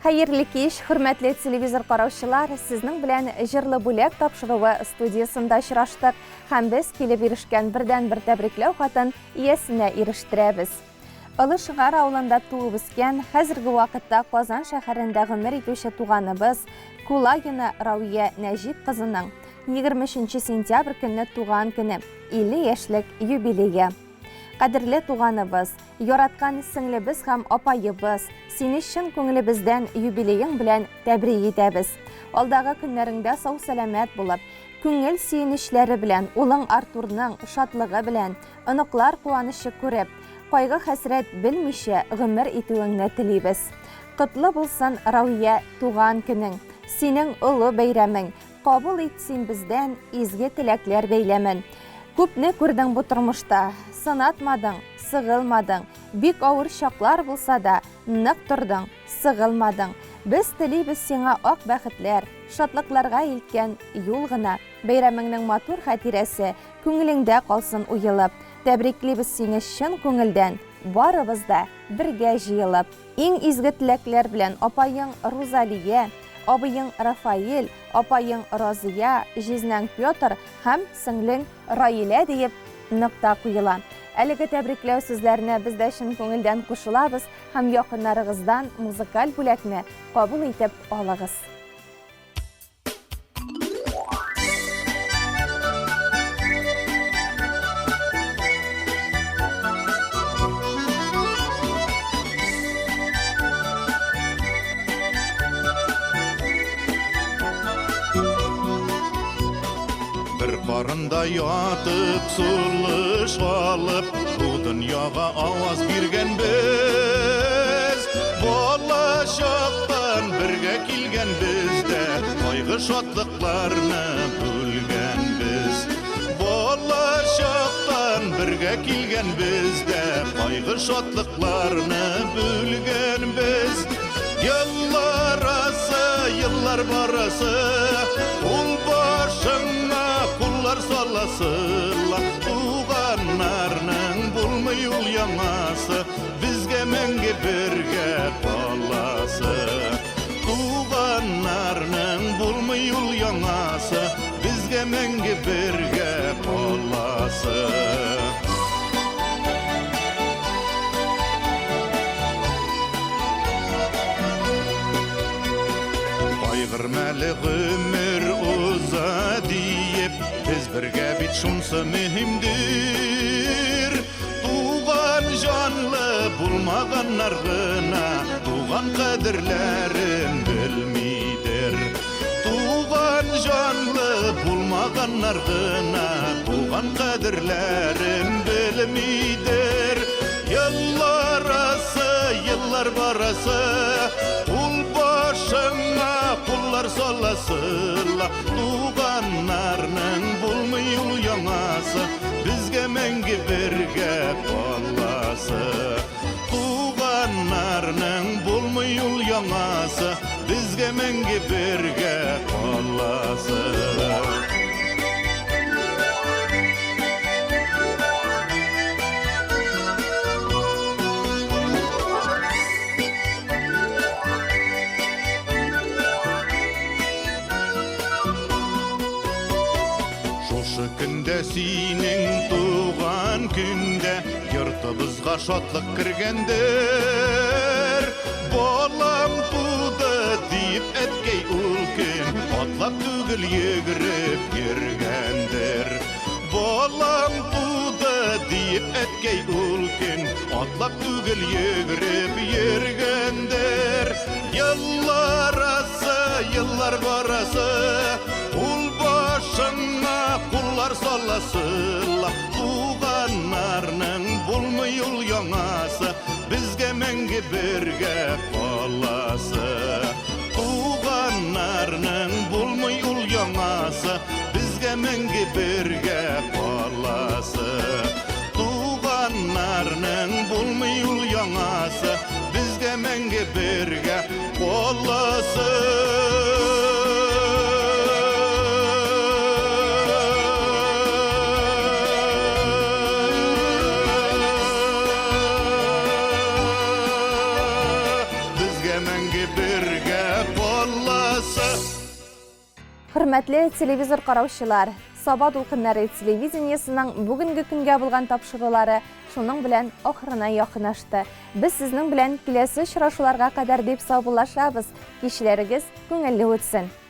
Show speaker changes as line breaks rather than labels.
Хайырлы кеш, хөрмәтле телевизор караучылар, сезнең белән җырлы бүләк тапшыруы студиясында очраштык һәм без килеп ирешкән бердән-бер тәбрикләү хатын иясенә ирештерәбез. Олы Шыгар авылында туып үскән, хәзерге вакытта Казан шәһәрендә гомер итүче туганыбыз Кулагина Рауия Нәҗип кызының 23 сентябрь көнне туган көне, 50 яшьлек юбилее. Кадерле туганыбыз, яраткан сеңлебез һәм апайыбыз, сине чын күңелебездән юбилеең белән тәбрик итәбез. Алдагы көннәреңдә сау-сәламәт булып, күңел сөенечләре белән, улың Артурның шатлыгы белән, оныклар куанышы күреп, кайгы хәсрәт белмичә гомер итүеңне телибез. Котлы булсын Рауия туган көнең, синең олы бәйрәмең, кабул итсен бездән изге теләкләр бәйләмен. Күпне күрдең бу тормышта, сынатмадың, сыгылмадың, бик авыр чаклар булса да, нык тордың, сыгылмадың. Без телибез сиңа ак бәхетләр, шатлыкларга илткән юл гына. Бәйрәмеңнең матур хатирәсе күңелеңдә калсын уелып. Тәбриклибез сине чын күңелдән, барыбыз да бергә җыелып. Иң изге теләкләр белән апайың Рузалия, абыйың Рафаил, апайың Разия, җизнәң Петр һәм сеңлең Раилә диеп нокта куела. Әлеге тәбрикләү сүзләренә без дә чын күңелдән кушылабыз һәм якыннарыгыздан музыкаль бүләкне кабул итеп алыгыз.
Барында ятып, сулыш алып, бу дөньяга аваз биргән без. Болашактан бергә килгән бездә, кайгы шатлыкларны бүлгән без. Болашактан бергә килгән бездә, кайгы шатлыкларны бүлгән без. Еллар асы, еллар барасы, ул башыңа куллар саласыла, туганнарның булмый ул яңасы, безгә мәңге бергә каласы. Туганнарның булмый ул яңасы, безгә мәңге бергә каласы. Мәлі ғөмір ұза дейіп, біз бірге бит шунсы мөһимдер. Туған жанлы булмағаннар гына, туған қадірләрін білмейдер. Туған жанлы булмағаннар гына, туған қадірләрін білмейдер. Еллар асы, еллар барасы, ул башыңа куллар саласыла, туганнарның булмый ул яңасы, безгә мәңге бергә каласы. Туганнарның булмый ул яңасы, безгә мәңге бергә каласы. Көндә синең туган көндә, йортыбызга шатлык кергәндер. Балам туды дип әткәй ул көн, атлап түгел йөгереп йөргәндер. Балам туды дип әткәй ул көн, атлап түгел йөгереп йөргәндер. Еллар асы, еллар барасы, ул башыңа куллар саласыла, туганнарның булмый ул яңасы, безгә мәңге бергә каласы. Туганнарның булмый ул яңасы, безгә мәңге бергә каласы. Туганнарның булмый ул яңасы, безгә мәңге бергә каласы. Мәңге бергә қолысы.
Hürmetli televizor qarawçılar, Sabah Dolqunları televiziyasının bugünkü günkə bulğan tapşırıqları şunun bilen oxirina yaxınlaşdı. Biz sizning bilen kelesi şuraşularga qadar dep sağollaşabız. Kişilerigiz köngilli o'tsin.